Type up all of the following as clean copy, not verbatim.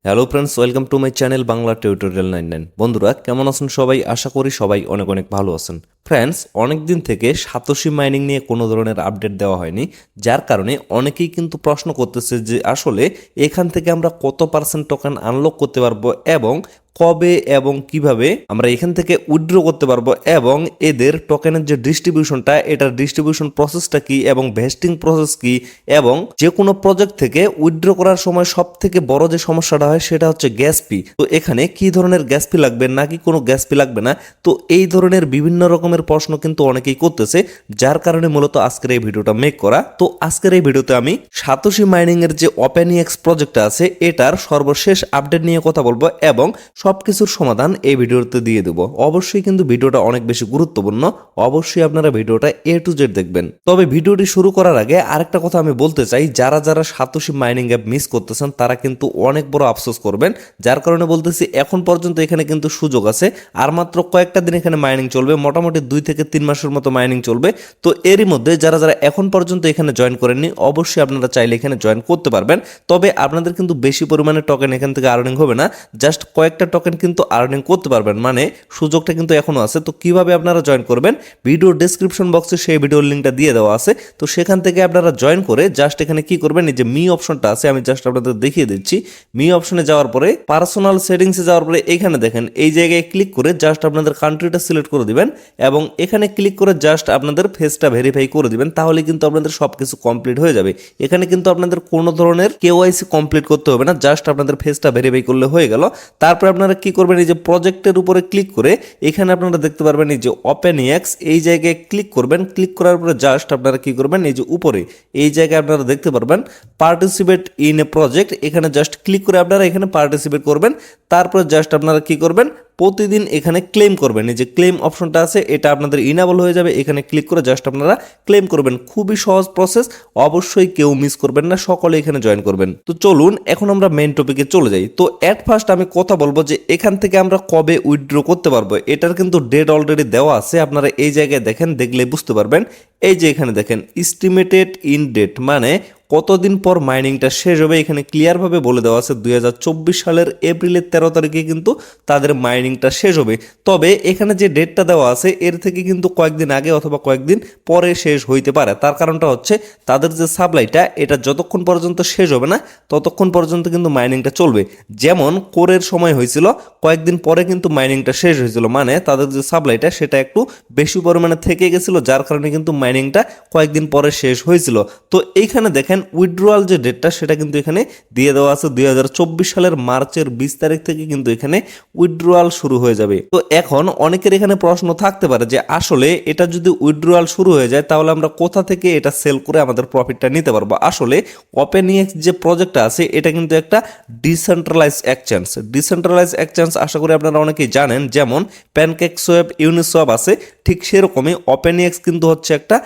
Hello friends, welcome to my channel Bangla tutorial 99। বন্ধুরা কেমন আছেন সবাই? আশা করি সবাই অনেক অনেক ভালো আছেন। ফ্রেন্ডস, অনেক দিন থেকে সাতোশি মাইনিং নিয়ে কোনো ধরনের আপডেট দেওয়া হয়নি, যার কারণে অনেকেই কিন্তু প্রশ্ন করতেছে যে আসলে এখান থেকে আমরা কত পার্সেন্ট টোকেন আনলক করতে পারবো এবং কবে এবং কিভাবে আমরা এখান থেকে উইথড্র করতে পারবো এবং এদের টোকেনের যে ডিস্ট্রিবিউশনটা, এটার ডিস্ট্রিবিউশন প্রসেসটা কি এবং ভেস্টিং প্রসেস কি, এবং যে কোনো প্রজেক্ট থেকে উইথড্র করার সময় সব থেকে বড় যে সমস্যাটা হয় সেটা হচ্ছে গ্যাস ফি। তো এখানে কি ধরনের গ্যাস ফি লাগবে নাকি কোনো গ্যাস ফি লাগবে না, তো এই ধরনের বিভিন্ন রকমের প্রশ্ন কিন্তু অনেকেই করতেছে, যার কারণে মূলত আজকের এই ভিডিওটা মেক করা। তো আজকের এই ভিডিওতে আমি সাতোশি মাইনিং এর যে ওপেনএক্স প্রজেক্টটা আছে এটার সর্বশেষ আপডেট নিয়ে কথা বলবো এবং সবকিছুর সমাধান এই ভিডিওতে দিয়ে দেব। অবশ্যই কিন্তু ভিডিওটা অনেক বেশি গুরুত্বপূর্ণ, অবশ্যই আপনারা ভিডিওটা এ টু জেড দেখবেন। তবে ভিডিওটি শুরু করার আগে আরেকটা কথা আমি বলতে চাই, যারা যারা সাতোশি মাইনিং অ্যাপ মিস করতেছেন তারা কিন্তু অনেক বড় আফসোস করবেন। যার কারণে বলতেছি, এখন পর্যন্ত এখানে কিন্তু সুযোগ আছে, আর মাত্র কয়েকটা দিন এখানে মাইনিং চলবে, মোটামুটি 2 থেকে 3 মাসের মতো মাইনিং চলবে। তো এরই মধ্যে যারা যারা এখন পর্যন্ত এখানে জয়েন করেননি, অবশ্যই আপনারা চাইলে এখানে জয়েন করতে পারবেন। তবে আপনাদের কিন্তু বেশি পরিমাণে টোকেন এখান থেকে আর্নিং হবে না, জাস্ট কয়েকটা টোকেন কিন্তু আর্নিং করতে পারবেন, মানে সুযোগটা কিন্তু এখনো আছে। তো কিভাবে আপনারা জয়েন করবেন, ভিডিও ডেসক্রিপশন বক্সে সেই ভিডিওর লিঙ্কটা দিয়ে দেওয়া আছে। তো সেখান থেকে আপনারা জয়েন করে জাস্ট এখানে কি করবেন, এই যে মি অপশনটা আছে আমি জাস্ট আপনাদের দেখিয়ে দিচ্ছি। মি অপশনে যাওয়ার পরে পার্সোনাল সেটিংসে যাওয়ার পরে এখানে দেখেন এই জায়গায় ক্লিক করে জাস্ট আপনাদের কান্ট্রিটা সিলেক্ট করে দিবেন এবং এখানে ক্লিক করে জাস্ট আপনাদের ফেসটা ভেরিফাই করে দিবেন, তাহলে কিন্তু আপনাদের সবকিছু কমপ্লিট হয়ে যাবে। এখানে কিন্তু আপনাদের কোনো ধরনের কেওয়াইসি কমপ্লিট করতে হবে না, জাস্ট আপনাদের ফেসটা ভেরিফাই করলে হয়ে গেল। তারপর আপনারা কি করবেন, এই যে প্রজেক্টের উপরে ক্লিক করে এখানে আপনারা দেখতে পারবেন এই যে ওপেনএক্স, এই জায়গায় ক্লিক করবেন। ক্লিক করার পরে জাস্ট আপনারা কি করবেন, এই যে উপরে এই জায়গায় আপনারা দেখতে পারবেন পার্টিসিপেট ইন এ প্রজেক্ট, এখানে জাস্ট ক্লিক করে আপনারা এখানে পার্টিসিপেট করবেন। তারপরে জাস্ট আপনারা কি করবেন, প্রতিদিন এখানে ক্লেম করবেন। এই যে ক্লেম অপশনটা আছে এটা আপনাদের ইনেবল হয়ে যাবে, এখানে ক্লিক করে জাস্ট আপনারা ক্লেম করবেন। খুবই সহজ প্রসেস, অবশ্যই কেউ মিস করবেন না, সকলে এখানে জয়েন করবেন। তো চলুন এখন আমরা মেইন টপিকে চলে যাই। তো এট ফার্স্ট আমি কথা বলবো যে এখান থেকে আমরা কবে উইথড্র করতে পারবো, এটার কিন্তু ডেট অলরেডি দেওয়া আছে। আপনারা এই জায়গায় দেখেন, দেখলে বুঝতে পারবেন। এই যে এখানে দেখেন এস্টিমেটেড ইন ডেট, মানে কতদিন পর মাইনিংটা শেষ হবে, এখানে ক্লিয়ারভাবে বলে দেওয়া আছে 2024 সালের এপ্রিলের 13 তারিখে কিন্তু তাদের মাইনিংটা শেষ হবে। তবে এখানে যে ডেটটা দেওয়া আছে এর থেকে কিন্তু কয়েকদিন আগে অথবা কয়েকদিন পরে শেষ হইতে পারে। তার কারণটা হচ্ছে তাদের যে সাপ্লাইটা এটা যতক্ষণ পর্যন্ত শেষ হবে না ততক্ষণ পর্যন্ত কিন্তু মাইনিংটা চলবে। যেমন কোরের সময় হয়েছিল, কয়েকদিন পরে কিন্তু মাইনিংটা শেষ হয়েছিল, মানে তাদের যে সাপ্লাইটা সেটা একটু বেশি পরিমাণে থেকে গেছিল, যার কারণে কিন্তু মাইনিংটা কয়েকদিন পরে শেষ হয়েছিল। তো এইখানে দেখেন উইথড্রয়াল যে ডেটটা সেটা কিন্তু এখানে দিয়ে দেওয়া আছে 2024 সালের মার্চের 20 তারিখ থেকে কিন্তু এখানে উইথড্রয়াল শুরু হয়ে যাবে। তো এখন অনেকের এখানে প্রশ্ন থাকতে পারে যে আসলে এটা যদি উইথড্রয়াল শুরু হয়ে যায় তাহলে আমরা কোথা থেকে এটা সেল করে আমাদের প্রফিটটা নিতে পারবো। আসলে ওপেনএক্স যে প্রজেক্টটা আছে এটা কিন্তু একটা ডিসেন্ট্রালাইজ এক্সচেঞ্জ। ডিসেন্ট্রালাইজ এক্সচেঞ্জ আশা করি আপনারা অনেকেই জানেন, যেমন প্যানকেকসোয়াপ, ইউনিসোয়াপ আছে, ঠিক সেরকমই ওপেনএক্স কিন্তু হচ্ছে একটা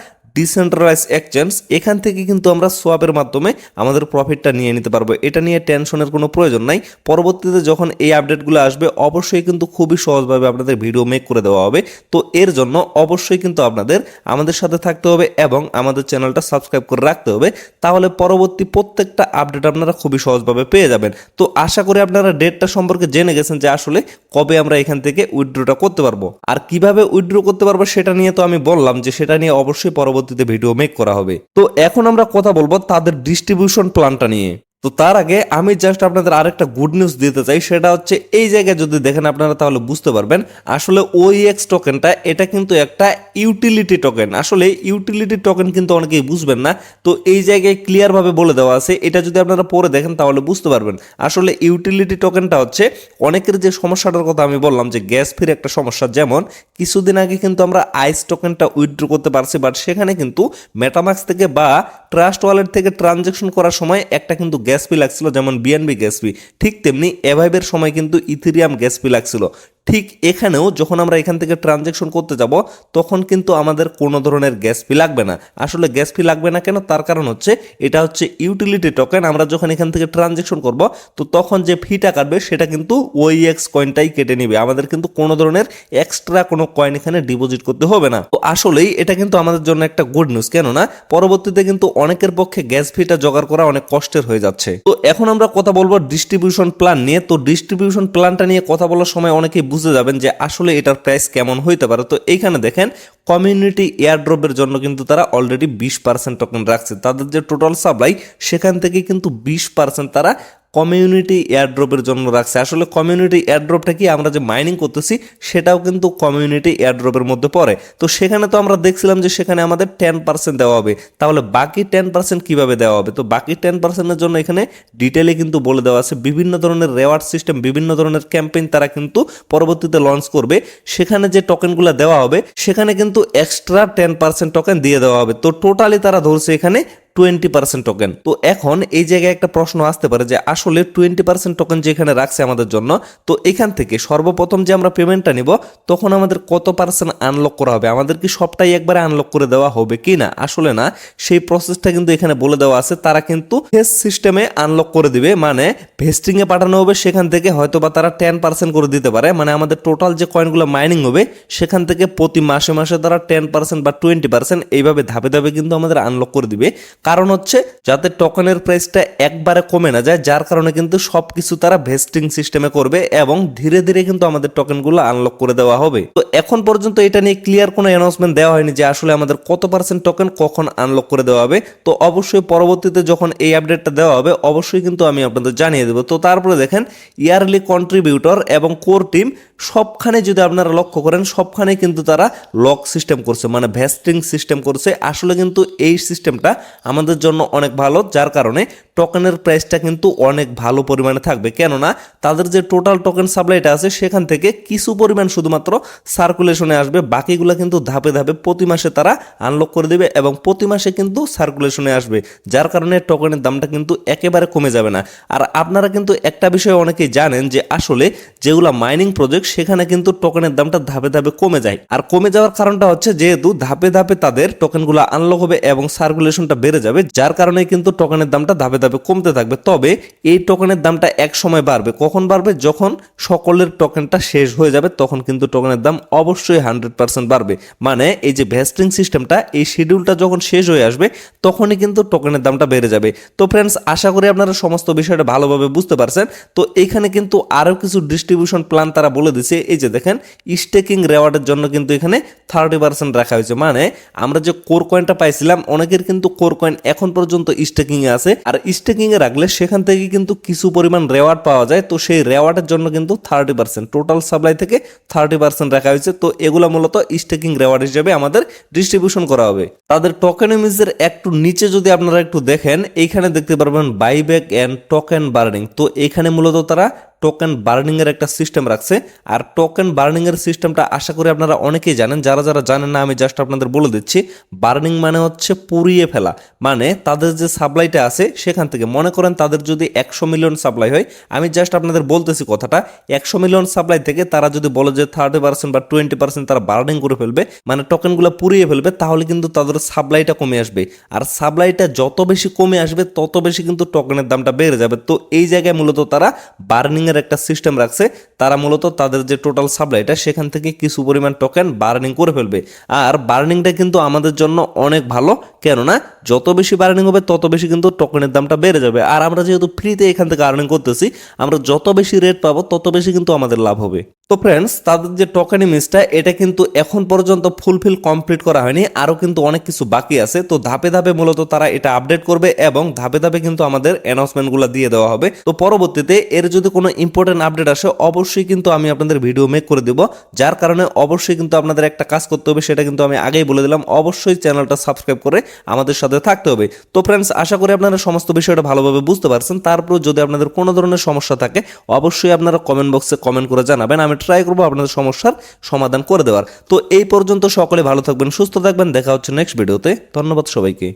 ডিসেন্ট্রালাইজ এক্সচেঞ্জ। এখান থেকে কিন্তু আমরা সোয়াপের মাধ্যমে আমাদের প্রফিটটা নিয়ে নিতে পারবো, এটা নিয়ে টেনশনের কোনো প্রয়োজন নাই। পরবর্তীতে যখন এই আপডেটগুলো আসবে অবশ্যই কিন্তু খুবই সহজভাবে আপনাদের ভিডিও মেক করে দেওয়া হবে। তো এর জন্য অবশ্যই কিন্তু আপনাদের আমাদের সাথে থাকতে হবে এবং আমাদের চ্যানেলটা সাবস্ক্রাইব করে রাখতে হবে, তাহলে পরবর্তী প্রত্যেকটা আপডেট আপনারা খুবই সহজভাবে পেয়ে যাবেন। তো আশা করি আপনারা ডেটটা সম্পর্কে জেনে গেছেন যে আসলে কবে আমরা এখান থেকে উইথড্রটা করতে পারবো, আর কিভাবে উইথড্র করতে পারবো সেটা নিয়ে তো আমি বললাম যে সেটা নিয়ে অবশ্যই পরবর্তীতে ভিডিও মেক করা হবে। তো এখন আমরা কথা বলবো তাদের ডিস্ট্রিবিউশন প্ল্যানটা নিয়ে। তো তার আগে আমি জাস্ট আপনাদের আরেকটা গুড নিউজ দিতে চাই, সেটা হচ্ছে এই জায়গায় যদি দেখেন আপনারা তাহলে বুঝতে পারবেন আসলে ওইএক্স টোকেনটা এটা কিন্তু একটা ইউটিলিটি টোকেন। আসলে ইউটিলিটি টোকেন কিন্তু অনেকেই বুঝবেন না, তো এই জায়গায় ক্লিয়ার ভাবে বলে দেওয়া আছে, এটা যদি আপনারা পড়ে দেখেন তাহলে বুঝতে পারবেন। আসলে ইউটিলিটি টোকেনটা হচ্ছে অনেকের যে সমস্যাটার কথা আমি বললাম যে গ্যাস ফির একটা সমস্যা, যেমন কিছুদিন আগে কিন্তু আমরা আইস টোকেনটা উইথড্র করতে পারছি, বাট সেখানে কিন্তু মেটামাক্স থেকে বা ট্রাস্ট ওয়ালেট থেকে ট্রানজ্যাকশন করার সময় একটা কিন্তু গ্যাস ফি লাগছিল, যেমন বিএনবি গ্যাস ফি, ঠিক তেমনি এভাইবের সময় কিন্তু ইথেরিয়াম গ্যাস ফি লাগছিল। ঠিক এখানেও যখন আমরা এখান থেকে ট্রানজ্যাকশন করতে যাব তখন কিন্তু আমাদের কোনো ধরনের গ্যাস ফি লাগবে না। আসলে গ্যাস ফি লাগবে না কেন, তার কারণ হচ্ছে এটা হচ্ছে ইউটিলিটি টোকেন। আমরা যখন এখান থেকে ট্রানজ্যাকশন করব তো তখন যে ফিটা কাটবে সেটা কিন্তু OEX কয়েনটাই কেটে নিবে, আমাদের কিন্তু কোনো ধরনের এক্সট্রা কোনো কয়েন এখানে ডিপোজিট করতে হবে না। তো আসলেই এটা কিন্তু আমাদের জন্য একটা গুড নিউজ, কেননা পরবর্তীতে কিন্তু অনেকের পক্ষে গ্যাস ফিটা জোগাড় করা অনেক কষ্টের হয়ে যাচ্ছে। তো এখন আমরা কথা বলবো ডিস্ট্রিবিউশন প্ল্যান নিয়ে। তো ডিস্ট্রিবিউশন প্ল্যানটা নিয়ে কথা বলার সময় অনেকেই বুঝে যাবেন যে আসলে এটার প্রাইস কেমন হইতে পারে। তো এইখানে দেখেন কমিউনিটি এয়ারড্রপের জন্য কিন্তু তারা অলরেডি 20% টোকেন রাখছে। তাদের যে টোটাল সাপ্লাই সেখান থেকে কিন্তু 20% তারা কমিউনিটি এয়ারড্রপের জন্য রাখছে। আসলে কমিউনিটি এয়ারড্রপটা কি, আমরা যে মাইনিং করতেছি সেটাও কিন্তু কমিউনিটি এয়ারড্রপের মধ্যে পড়ে। তো সেখানে তো আমরা দেখছিলাম যে সেখানে আমাদের 10% দেওয়া হবে, তাহলে বাকি 10% কিভাবে দেওয়া হবে? তো বাকি 10%-এর জন্য এখানে ডিটেলে কিন্তু বলে দেওয়া আছে বিভিন্ন ধরনের রেওয়ার্ড সিস্টেম, বিভিন্ন ধরনের ক্যাম্পেইন তারা কিন্তু পরবর্তীতে লঞ্চ করবে। সেখানে যে টোকেনগুলো দেওয়া হবে সেখানে কিন্তু এক্সট্রা 10% টোকেন দিয়ে দেওয়া হবে। তো টোটালি তারা ধরছে এখানে 20% টোকেন। তো এখন এই জায়গায় একটা প্রশ্ন আসতে পারে যে আসলে 20% টোকেন যেখানে রাখছে আমাদের জন্য, তো এখান থেকে সর্বপ্রথম যে আমরা পেমেন্টটা নিব তখন আমাদের কত পার্সেন্ট আনলক করা হবে? আমাদের কি সবটাই একবারে আনলক করে দেওয়া হবে কি না? আসলে না, সেই প্রসেসটা কিন্তু এখানে বলে দেওয়া আছে। তারা কিন্তু ফেস সিস্টেমে আনলক করে দিবে, মানে ভেস্টিং এ পাঠানো হবে, সেখান থেকে হয়তো বা তারা 10% করে দিতে পারে। মানে আমাদের টোটাল যে কয়েনগুলো মাইনিং হবে সেখান থেকে প্রতি মাসে মাসে তারা 10% বা 20% এইভাবে ধাপে ধাপে কিন্তু আমাদের আনলক করে দিবে। কারণ হচ্ছে যাতে টোকেনের প্রাইসটা একবারে কমে না যায়, যার কারণে কিন্তু সবকিছু তারা ভেস্টিং সিস্টেমে করবে এবং ধীরে ধীরে কিন্তু আমাদের টোকেনগুলো আনলক করে দেওয়া হবে। তো এখন পর্যন্ত এটা নিয়ে ক্লিয়ার কোনো অ্যানাউন্সমেন্ট দেওয়া হয়নি যে আসলে আমাদের কত পার্সেন্ট টোকেন কখন আনলক করে দেওয়া হবে। তো অবশ্যই পরবর্তীতে যখন এই আপডেটটা দেওয়া হবে অবশ্যই কিন্তু আমি আপনাদের জানিয়ে দেবো। তো তারপরে দেখেন ইয়ারলি কন্ট্রিবিউটর এবং কোর টিম সবখানে যদি আপনারা লক্ষ্য করেন সবখানে কিন্তু তারা লক সিস্টেম করছে, মানে ভেস্টিং সিস্টেম করছে। আসলে কিন্তু এই সিস্টেমটা আমাদের জন্য অনেক ভালো, যার কারণে টোকেনের প্রাইসটা কিন্তু অনেক ভালো পরিমাণে থাকবে। কেননা তাদের যে টোটাল টোকেন সাপ্লাইটা আছে সেখান থেকে কিছু পরিমাণ শুধুমাত্র সার্কুলেশনে আসবে, বাকিগুলো কিন্তু ধাপে ধাপে প্রতি মাসে তারা আনলক করে দেবে এবং প্রতি মাসে কিন্তু সার্কুলেশনে আসবে, যার কারণে টোকেনের দামটা কিন্তু একেবারে কমে যাবে না। আর আপনারা কিন্তু একটা বিষয় অনেকেই জানেন যে আসলে যেগুলো মাইনিং প্রজেক্ট সেখানে কিন্তু টোকেনের দামটা ধাপে ধাপে কমে যায়। আর কমে যাওয়ার কারণটা হচ্ছে যেহেতু ধাপে ধাপে তাদের টোকেনগুলো আনলক হবে এবং সার্কুলেশনটা বেড়ে যাবে, যার কারণে কিন্তু টোকেনের দামটা ধাপে ধাপে কমতে থাকবে। তবে এই টোকেনের দামটা এক সময় বাড়বে। কখন বাড়বে? যখন সকলের টোকেনটা শেষ হয়ে যাবে তখন কিন্তু টোকেনের দাম অবশ্যই 100% বাড়বে। মানে এই যে ভেস্টিং সিস্টেমটা, এই শিডিউলটা যখন শেষ হয়ে আসবে তখনই কিন্তু টোকেনের দামটা বেড়ে যাবে। তো ফ্রেন্ডস, আশা করি আপনারা সমস্ত বিষয়টা ভালোভাবে বুঝতে পারছেন। তো এইখানে কিন্তু আরও কিছু ডিস্ট্রিবিউশন প্ল্যান তারা বলে দিছে। এই যে দেখেন স্টেকিং রেওয়ার্ডের জন্য কিন্তু এখানে 30% রাখা হয়েছে। মানে আমরা যে কোর কয়েনটা পাইছিলাম, অনেকের কিন্তু কোর কয়েন এখন পর্যন্ত স্টেকিং এ আছে, আর স্টেকিং এ রাখলে সেখান থেকে কিন্তু কিছু পরিমাণ রেওয়ার্ড পাওয়া যায়। তো সেই রেওয়ার্ডের জন্য কিন্তু 30% টোটাল সাপ্লাই থেকে 30% রাখা হয়েছে। তো এগুলো মূলত স্টেকিং রেওয়ার্ড হিসেবে আমাদের ডিস্ট্রিবিউশন করা হবে। তাদের টোকেনমিক্সের একটু নিচে যদি আপনারা একটু দেখেন, এইখানে দেখতে পারবেন বাইব্যাক এন্ড টোকেন বার্নিং। তো এখানে মূলত তারা টোকেন বার্নিং এর একটা সিস্টেম রাখছে। আর টোকেন বার্নিং এর সিস্টেমটা আশা করি আপনারা অনেকেই জানেন, যারা যারা জানেন না আমি জাস্ট আপনাদের বলে দিচ্ছি। বার্নিং মানে হচ্ছে পুড়িয়ে ফেলা, মানে তাদের যে সাপ্লাইটা আছে সেখান থেকে মনে করেন তাদের যদি 100 মিলিয়ন সাপ্লাই হয়, আমি জাস্ট আপনাদের বলতেছি কথাটা, 100 মিলিয়ন সাপ্লাই থেকে তারা যদি বলে যে 30% বা 20% তারা বার্নিং করে ফেলবে, মানে টোকেনগুলো পুড়িয়ে ফেলবে, তাহলে কিন্তু তাদের সাপ্লাইটা কমে আসবে। আর সাপ্লাইটা যত বেশি কমে আসবে তত বেশি কিন্তু টোকেনের দামটা বেড়ে যাবে। তো এই জায়গায় মূলত তারা বার্নিং এর একটা সিস্টেম রাখছে। তারা মূলত তাদের যে টোটাল সাপ্লাইটা সেখান থেকে কিছু পরিমাণ টোকেন বার্নিং করে ফেলবে। আর বার্নিংটা কিন্তু আমাদের জন্য অনেক ভালো, কেননা যত বেশি বার্নিং হবে তত বেশি কিন্তু টোকেনের দামটা বেড়ে যাবে। আর আমরা যেহেতু ফ্রিতে এখান থেকে আর্নিং করতেছি, আমরা যত বেশি রেট পাবো তত বেশি কিন্তু আমাদের লাভ হবে। তো ফ্রেন্ডস, তাদের যে টোকেনিমিক্সটা এটা কিন্তু এখন পর্যন্ত ফুলফিল কমপ্লিট করা হয়নি, আরও কিন্তু অনেক কিছু বাকি আছে। তো ধাপে ধাপে মূলত তারা এটা আপডেট করবে এবং ধাপে ধাপে কিন্তু আমাদের অ্যানাউন্সমেন্টগুলো দিয়ে দেওয়া হবে। তো পরবর্তীতে এর যদি কোনো ইম্পর্টেন্ট আপডেট আসে অবশ্যই কিন্তু আমি আপনাদের ভিডিও মেক করে দেব, যার কারণে অবশ্যই কিন্তু আপনাদের একটা কাজ করতে হবে, সেটা কিন্তু আমি আগেই বলে দিলাম, অবশ্যই চ্যানেলটা সাবস্ক্রাইব করে আমাদের সাথে থাকতে হবে। তো ফ্রেন্ডস, আশা করি আপনারা সমস্ত বিষয়টা ভালোভাবে বুঝতে পারছেন। তারপর যদি আপনাদের কোনো ধরনের সমস্যা থাকে অবশ্যই আপনারা কমেন্ট বক্সে কমেন্ট করে জানাবেন, আমি ট্রাই করবো আপনাদের সমস্যার সমাধান করে দেওয়ার। তো এই পর্যন্ত সকলে ভালো থাকবেন, সুস্থ থাকবেন, দেখা হচ্ছে নেক্সট ভিডিওতে। ধন্যবাদ সবাইকে।